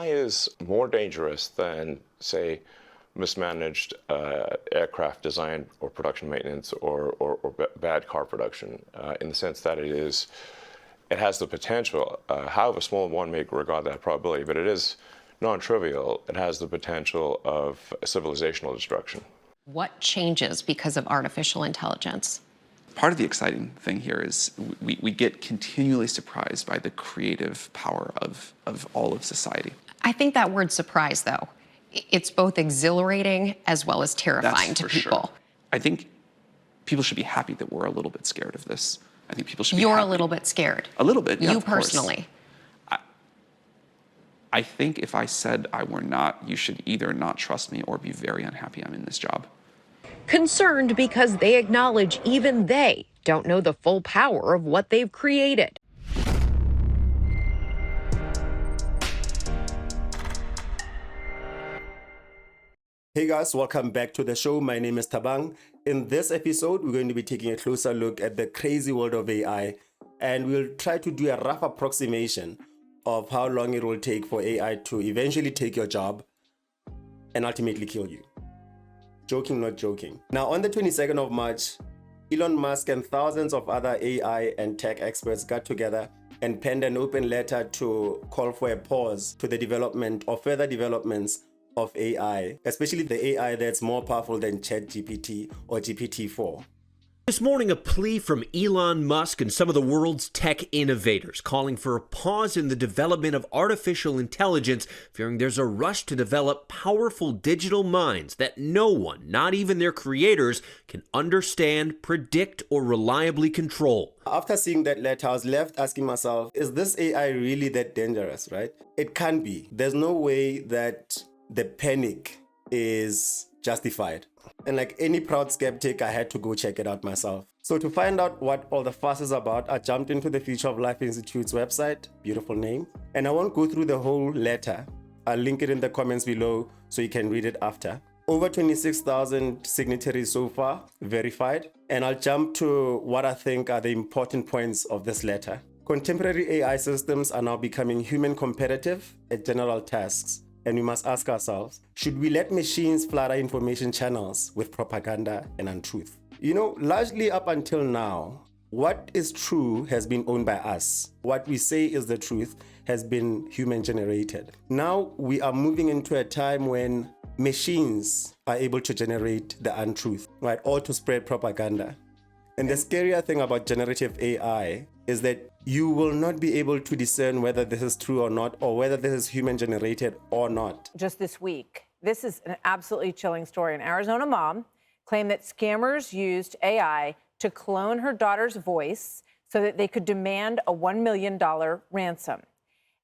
AI is more dangerous than, say, mismanaged aircraft design or production maintenance or bad car production, in the sense that it has the potential, however small one may regard that probability, but it is non-trivial. It has the potential of civilizational destruction. What changes because of artificial intelligence? Part of the exciting thing here is we get continually surprised by the creative power of all of society. I think that word surprise, though, it's both exhilarating as well as terrifying to people. Sure. I think people should be happy that we're a little bit scared of this. I think people should be You're happy. a little bit scared. A little bit, yeah, You of course. personally. I think if I said I were not, you should either not trust me or be very unhappy I'm in this job. Concerned because they acknowledge even they don't know the full power of what they've created. Hey guys, welcome back to the show. My name is Tabang. In this episode, we're going to be taking a closer look at the crazy world of AI, and we'll try to do a rough approximation of how long it will take for AI to eventually take your job and ultimately kill you. Joking, not joking. Now, on the 22nd of March, Elon Musk and thousands of other AI and tech experts got together and penned an open letter to call for a pause to the development or further developments of AI, especially the AI that's more powerful than ChatGPT or GPT-4. This morning, a plea from Elon Musk and some of the world's tech innovators calling for a pause in the development of artificial intelligence, fearing there's a rush to develop powerful digital minds that no one, not even their creators, can understand, predict, or reliably control. After seeing that letter, I was left asking myself, is this AI really that dangerous, right? It can't be. There's no way that the panic is justified. And like any proud skeptic, I had to go check it out myself. So to find out what all the fuss is about, I jumped into the Future of Life Institute's website, beautiful name, and I won't go through the whole letter. I'll link it in the comments below so you can read it after. Over 26,000 signatories so far, verified, and I'll jump to what I think are the important points of this letter. Contemporary AI systems are now becoming human competitive at general tasks. And we must ask ourselves, should we let machines flutter information channels with propaganda and untruth? You know, largely up until now, what is true has been owned by us. What we say is the truth has been human generated. Now we are moving into a time when machines are able to generate the untruth, right? Or to spread propaganda. And the scarier thing about generative AI is that you will not be able to discern whether this is true or not, or whether this is human generated or not. Just this week, this is an absolutely chilling story. An Arizona mom claimed that scammers used AI to clone her daughter's voice so that they could demand a $1 million ransom.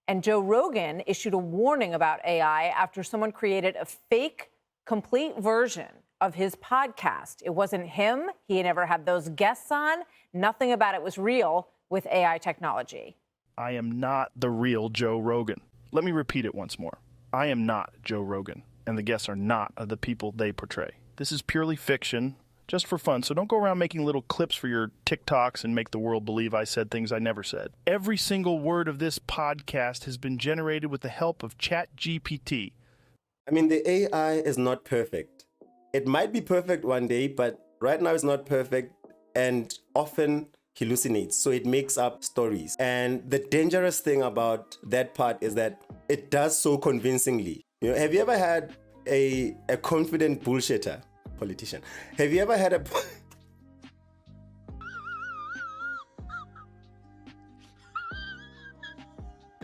And Joe Rogan issued a warning about AI after someone created a fake, complete version of his podcast. It wasn't him. He never had those guests on. Nothing about it was real with AI technology. I am not the real Joe Rogan. Let me repeat it once more. I am not Joe Rogan, and the guests are not the people they portray. This is purely fiction, just for fun, so don't go around making little clips for your TikToks and make the world believe I said things I never said. Every single word of this podcast has been generated with the help of ChatGPT. I mean, the AI is not perfect. It might be perfect one day, but right now it's not perfect, and often hallucinates, so it makes up stories. And the dangerous thing about that part is that it does so convincingly. You know, have you ever had a confident bullshitter, politician? Have you ever had a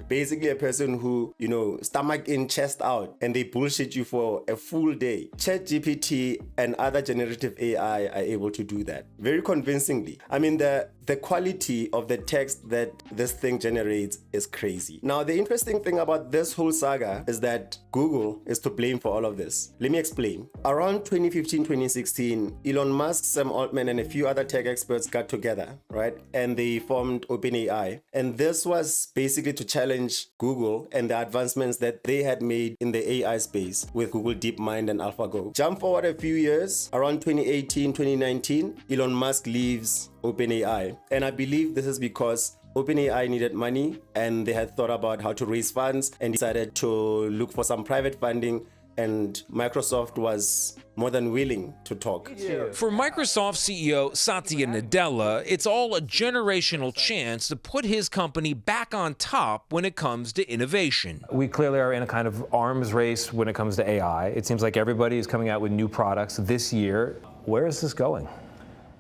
basically a person who, you know, stomach in, chest out, and they bullshit you for a full day? ChatGPT and other generative AI are able to do that very convincingly. I mean, the quality of the text that this thing generates is crazy. Now, the interesting thing about this whole saga is that Google is to blame for all of this. Let me explain. Around 2015, 2016, Elon Musk, Sam Altman, and a few other tech experts got together, right? And they formed OpenAI. And this was basically to challenge Google and the advancements that they had made in the AI space with Google DeepMind and AlphaGo. Jump forward a few years, around 2018, 2019, Elon Musk leaves OpenAI. And I believe this is because OpenAI needed money, and they had thought about how to raise funds and decided to look for some private funding, and Microsoft was more than willing to talk. For Microsoft CEO Satya Nadella, it's all a generational chance to put his company back on top when it comes to innovation. We clearly are in a kind of arms race when it comes to AI. It seems like everybody is coming out with new products this year. Where is this going?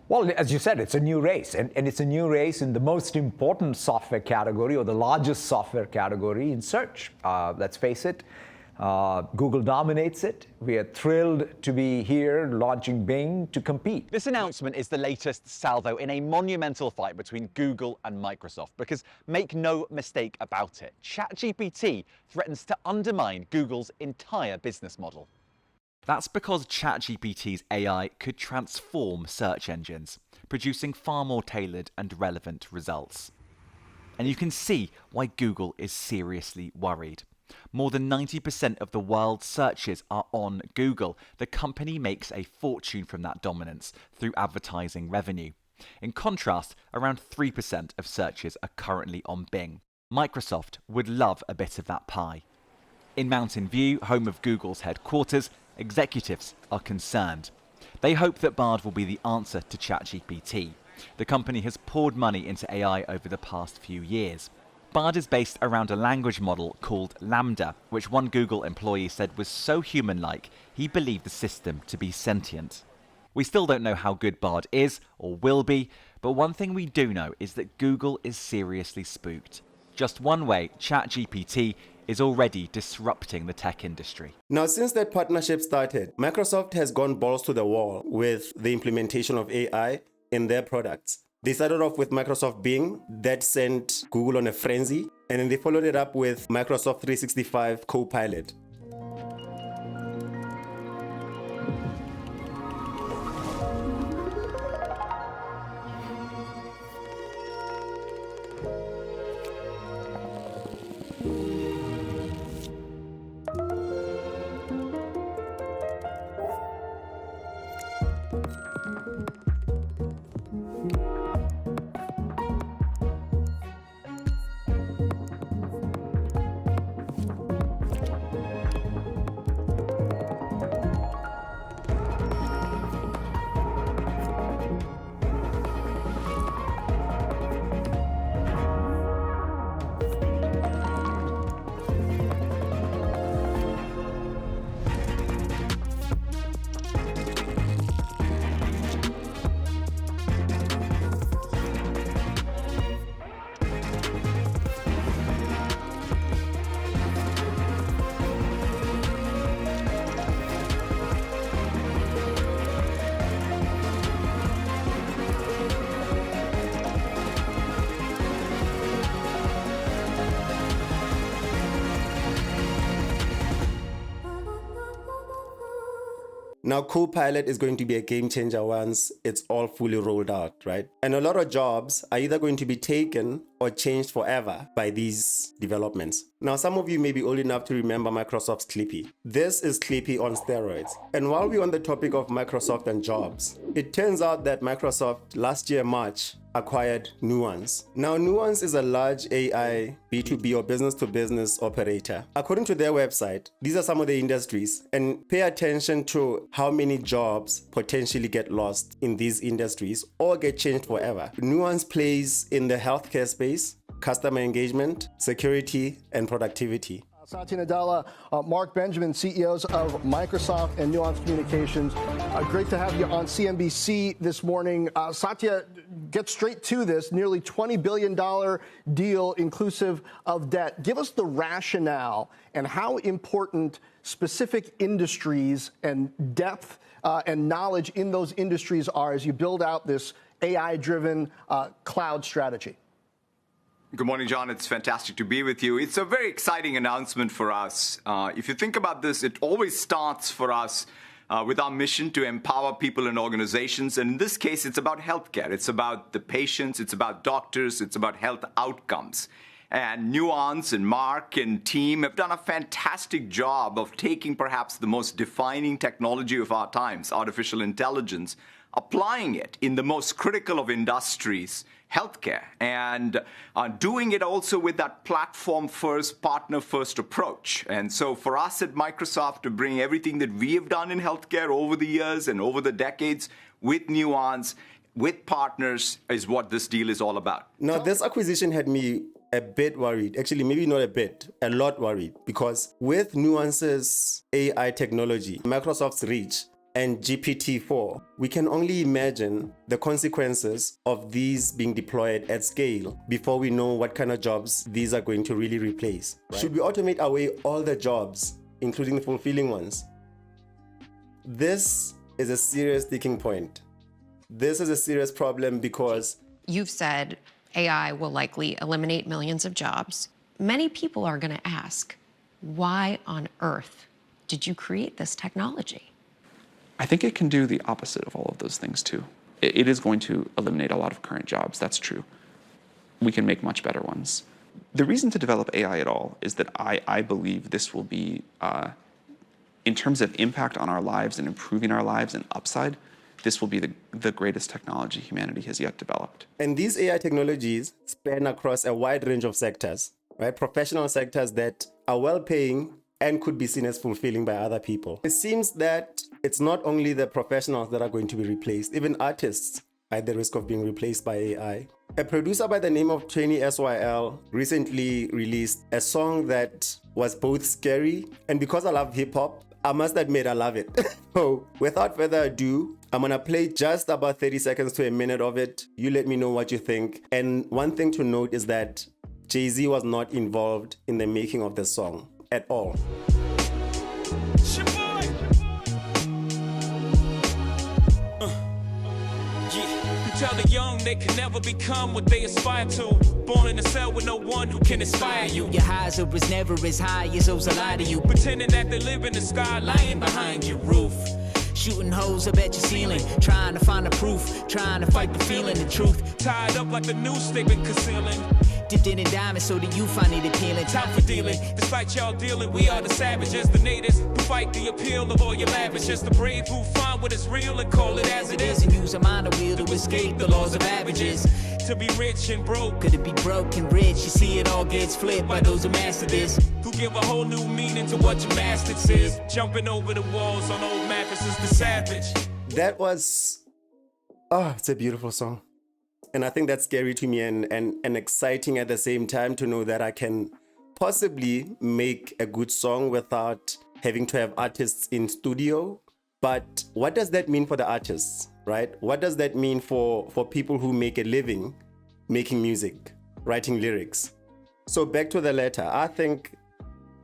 Well, as you said, it's a new race, and it's a new race in the most important software category, or the largest software category, in search. Let's face it, Google dominates it. We are thrilled to be here launching Bing to compete. This announcement is the latest salvo in a monumental fight between Google and Microsoft, because make no mistake about it, ChatGPT threatens to undermine Google's entire business model. That's because ChatGPT's AI could transform search engines, producing far more tailored and relevant results. And you can see why Google is seriously worried. More than 90% of the world's searches are on Google. The company makes a fortune from that dominance through advertising revenue. In contrast, around 3% of searches are currently on Bing. Microsoft would love a bit of that pie. In Mountain View, home of Google's headquarters, executives are concerned. They hope that Bard will be the answer to ChatGPT. The company has poured money into AI over the past few years. Bard is based around a language model called Lambda, which one Google employee said was so human-like, he believed the system to be sentient. We still don't know how good Bard is or will be, but one thing we do know is that Google is seriously spooked. Just one way, ChatGPT is already disrupting the tech industry. Now, since that partnership started, Microsoft has gone balls to the wall with the implementation of AI in their products. They started off with Microsoft Bing, that sent Google on a frenzy, and then they followed it up with Microsoft 365 Copilot. Now, Copilot is going to be a game changer once it's all fully rolled out, right? And a lot of jobs are either going to be taken or changed forever by these developments. Now, some of you may be old enough to remember Microsoft's Clippy. This is Clippy on steroids. And while we're on the topic of Microsoft and jobs, it turns out that Microsoft last year, March, acquired Nuance. Now, Nuance is a large AI B2B or business-to-business operator. According to their website, these are some of the industries, and pay attention to how many jobs potentially get lost in these industries or get changed forever. Nuance plays in the healthcare space, customer engagement, security, and productivity. Satya Nadella, Mark Benjamin, CEOs of Microsoft and Nuance Communications. Great to have you on CNBC this morning. Satya, get straight to this, nearly $20 billion deal inclusive of debt. Give us the rationale and how important specific industries and depth and knowledge in those industries are as you build out this AI-driven cloud strategy. Good morning, John. It's fantastic to be with you. It's a very exciting announcement for us. If you think about this, it always starts for us with our mission to empower people and organizations. And in this case, it's about healthcare. It's about the patients. It's about doctors. It's about health outcomes. And Nuance and Mark and team have done a fantastic job of taking perhaps the most defining technology of our times, artificial intelligence, applying it in the most critical of industries, healthcare, and doing it also with that platform-first, partner-first approach. And so for us at Microsoft to bring everything that we have done in healthcare over the years and over the decades with Nuance, with partners, is what this deal is all about. Now, this acquisition had me a bit worried. Actually, maybe not a bit, a lot worried. Because with Nuance's AI technology, Microsoft's reach, and GPT-4, we can only imagine the consequences of these being deployed at scale before we know what kind of jobs these are going to really replace. Right? Should we automate away all the jobs, including the fulfilling ones? This is a serious sticking point. This is a serious problem because You've said AI will likely eliminate millions of jobs. Many people are going to ask, why on earth did you create this technology? I think it can do the opposite of all of those things too. It is going to eliminate a lot of current jobs, that's true. We can make much better ones. The reason to develop AI at all is that I believe this will be, in terms of impact on our lives and improving our lives and upside, this will be the greatest technology humanity has yet developed. And these AI technologies span across a wide range of sectors, right? Professional sectors that are well-paying and could be seen as fulfilling by other people. It seems that it's not only the professionals that are going to be replaced, even artists are at the risk of being replaced by AI. A producer by the name of Trini SYL recently released a song that was both scary, and because I love hip-hop, I must admit I love it. So without further ado, I'm gonna play just about 30 seconds to a minute of it. You let me know what you think. And one thing to note is that Jay-Z was not involved in the making of the song at all. Tell the young they can never become what they aspire to. Born in a cell with no one who can inspire you. Your highs are as never as high as those that lie to you. Pretending that they live in the sky, lying behind your roof. Shooting holes up at your ceiling, trying to find the proof, trying to fight the feeling, the truth. Tied up like the noose they've been concealing. Dipped in diamonds so that you find it appealing. Time for dealing. Despite y'all dealing, we are the savages, the natives who fight the appeal of all your lavishes. The brave who find what is real and call it as it is. And use a mind of wheel to escape the laws of averages. To be rich and broke. Could it be broke and rich? You see it all gets flipped by those who master this. Who give a whole new meaning to what your master says. Jumping over the walls on old mattresses, the savage. That was, it's a beautiful song. And I think that's scary to me and exciting at the same time to know that I can possibly make a good song without having to have artists in studio. But what does that mean for the artists, right? What does that mean for people who make a living making music, writing lyrics? So back to the letter, I think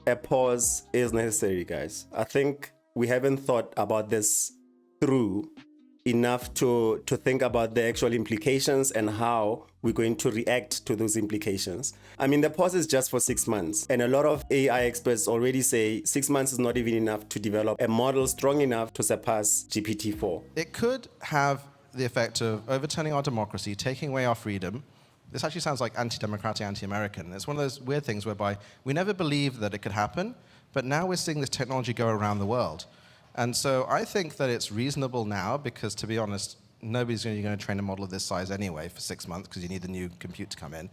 a pause is necessary, guys. I think we haven't thought about this through enough to think about the actual implications and how we're going to react to those implications. I mean, the pause is just for 6 months. And a lot of AI experts already say 6 months is not even enough to develop a model strong enough to surpass GPT-4. It could have the effect of overturning our democracy, taking away our freedom. This actually sounds like anti-democratic, anti-American. It's one of those weird things whereby we never believed that it could happen, but now we're seeing this technology go around the world. And so I think that it's reasonable now because, to be honest, nobody's going to train a model of this size anyway for 6 months because you need the new compute to come in,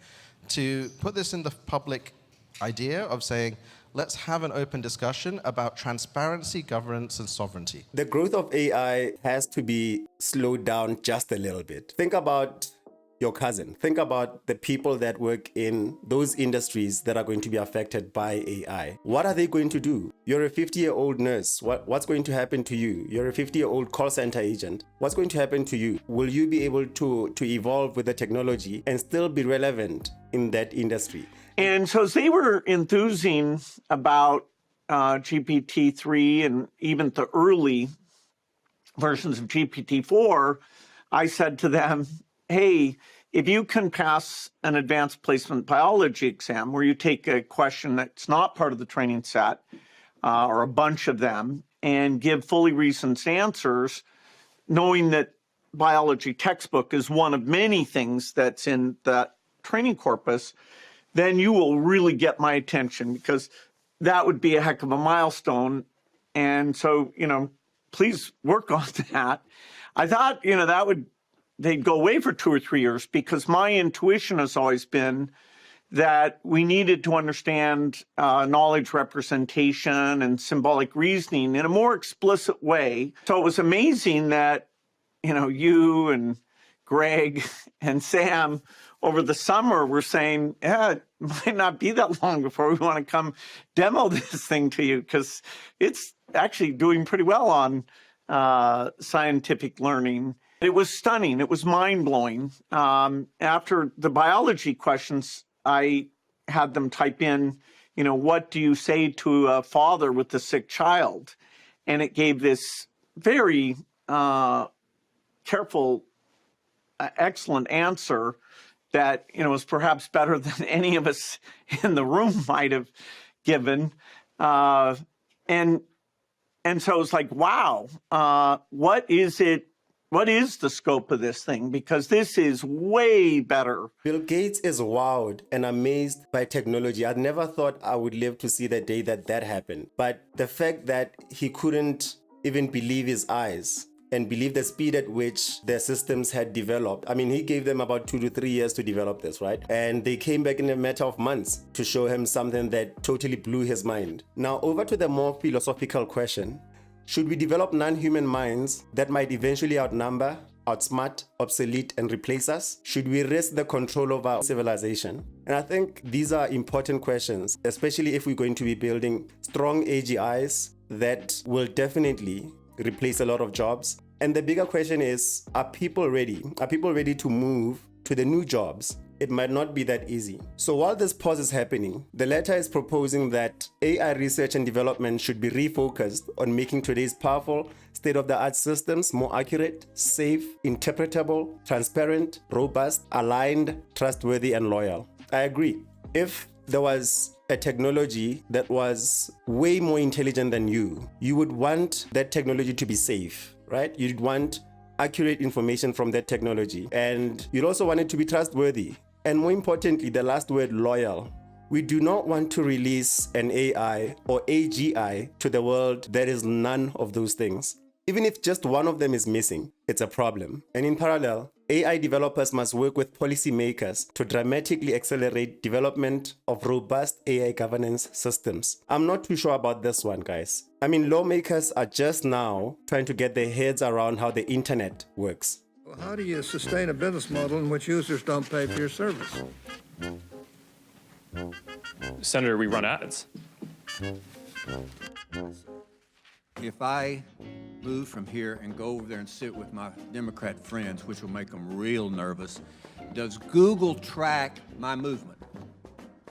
to put this in the public idea of saying, let's have an open discussion about transparency, governance, and sovereignty. The growth of AI has to be slowed down just a little bit. Think about your cousin. Think about the people that work in those industries that are going to be affected by AI. What are they going to do? You're a 50-year-old nurse. What's going to happen to you? You're a 50-year-old call center agent. What's going to happen to you? Will you be able to evolve with the technology and still be relevant in that industry? And so as they were enthusing about GPT-3 and even the early versions of GPT-4, I said to them, hey, if you can pass an advanced placement biology exam where you take a question that's not part of the training set or a bunch of them and give fully reasoned answers, knowing that biology textbook is one of many things that's in that training corpus, then you will really get my attention because that would be a heck of a milestone. And so, please work on that. I thought, that would they'd go away for 2 or 3 years, because my intuition has always been that we needed to understand knowledge representation and symbolic reasoning in a more explicit way. So it was amazing that, you and Greg and Sam over the summer were saying, yeah, it might not be that long before we want to come demo this thing to you, because it's actually doing pretty well on scientific learning. It was stunning. It was mind-blowing. After the biology questions, I had them type in, what do you say to a father with a sick child? And it gave this very careful, excellent answer that, was perhaps better than any of us in the room might have given. And so it's like, wow, what is it? What is the scope of this thing? Because this is way better. Bill Gates is wowed and amazed by technology. I never thought I would live to see the day that happened. But the fact that he couldn't even believe his eyes and believe the speed at which their systems had developed. I mean, he gave them about 2 to 3 years to develop this, right? And they came back in a matter of months to show him something that totally blew his mind. Now, over to the more philosophical question. Should we develop non-human minds that might eventually outnumber, outsmart, obsolete, and replace us? Should we risk the control of our civilization? And I think these are important questions, especially if we're going to be building strong AGIs that will definitely replace a lot of jobs. And the bigger question is, are people ready? Are people ready to move to the new jobs? It might not be that easy. So while this pause is happening, the letter is proposing that AI research and development should be refocused on making today's powerful state-of-the-art systems more accurate, safe, interpretable, transparent, robust, aligned, trustworthy, and loyal. I agree. If there was a technology that was way more intelligent than you would want that technology to be safe, right? You'd want accurate information from that technology. And you'd also want it to be trustworthy. And more importantly, the last word, loyal. We do not want to release an AI or AGI to the world that is none of those things. Even if just one of them is missing, it's a problem. And in parallel, AI developers must work with policymakers to dramatically accelerate development of robust AI governance systems. I'm not too sure about this one, guys. I mean, lawmakers are just now trying to get their heads around how the internet works. Well, how do you sustain a business model in which users don't pay for your service? Senator, we run ads. If I move from here and go over there and sit with my Democrat friends, which will make them real nervous, does Google track my movement?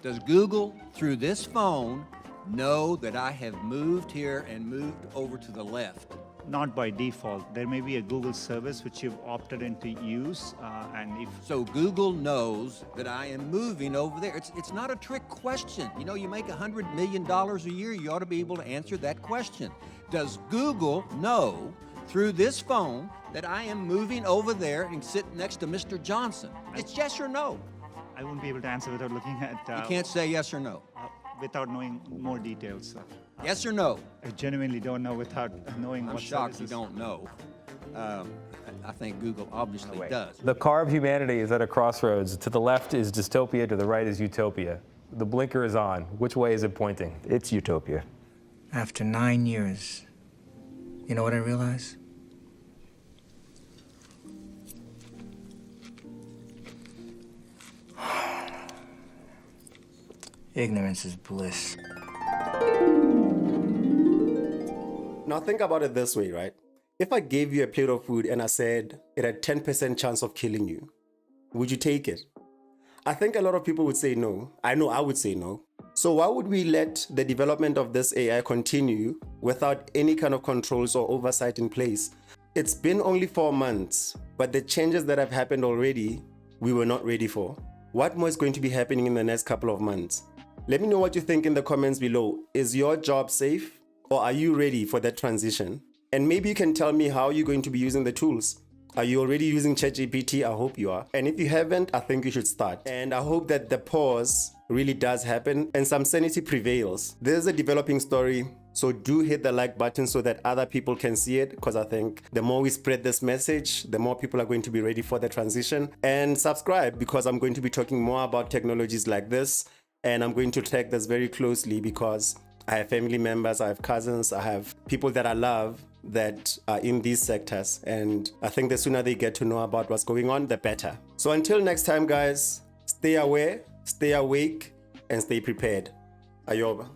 Does Google, through this phone, know that I have moved here and moved over to the left? Not by default. There may be a Google service which you've opted into use, and if... So Google knows that I am moving over there. It's not a trick question. You know, you make $100 million a year, you ought to be able to answer that question. Does Google know through this phone that I am moving over there and sitting next to Mr. Johnson? It's yes or no. I won't be able to answer without looking at... You can't say yes or no. Without knowing more details. Yes or no? I genuinely don't know without knowing I'm what shocked services. you don't know. I think Google obviously does. The car of humanity is at a crossroads. To the left is dystopia, to the right is utopia. The blinker is on. Which way is it pointing? It's utopia. After 9 years, you know what I realize? Ignorance is bliss. Now think about it this way, right? If I gave you a plate of food and I said it had 10% chance of killing you, would you take it? I think a lot of people would say no. I know I would say no. So why would we let the development of this AI continue without any kind of controls or oversight in place? It's been only 4 months, but the changes that have happened already, we were not ready for. What more is going to be happening in the next couple of months? Let me know what you think in the comments below. Is your job safe, or are you ready for that transition? And maybe you can tell me how you're going to be using the tools. Are you already using ChatGPT? I hope you are. And if you haven't, I think you should start. And I hope that the pause really does happen and some sanity prevails. There's a developing story So do hit the like button so that other people can see it, because I think the more we spread this message, the more people are going to be ready for the transition. And subscribe, because I'm going to be talking more about technologies like this, and I'm going to track this very closely because I have family members, I have cousins, I have people that I love that are in these sectors. And I think the sooner they get to know about what's going on, the better. So until next time, guys, stay aware, stay awake, and stay prepared. Ayoba.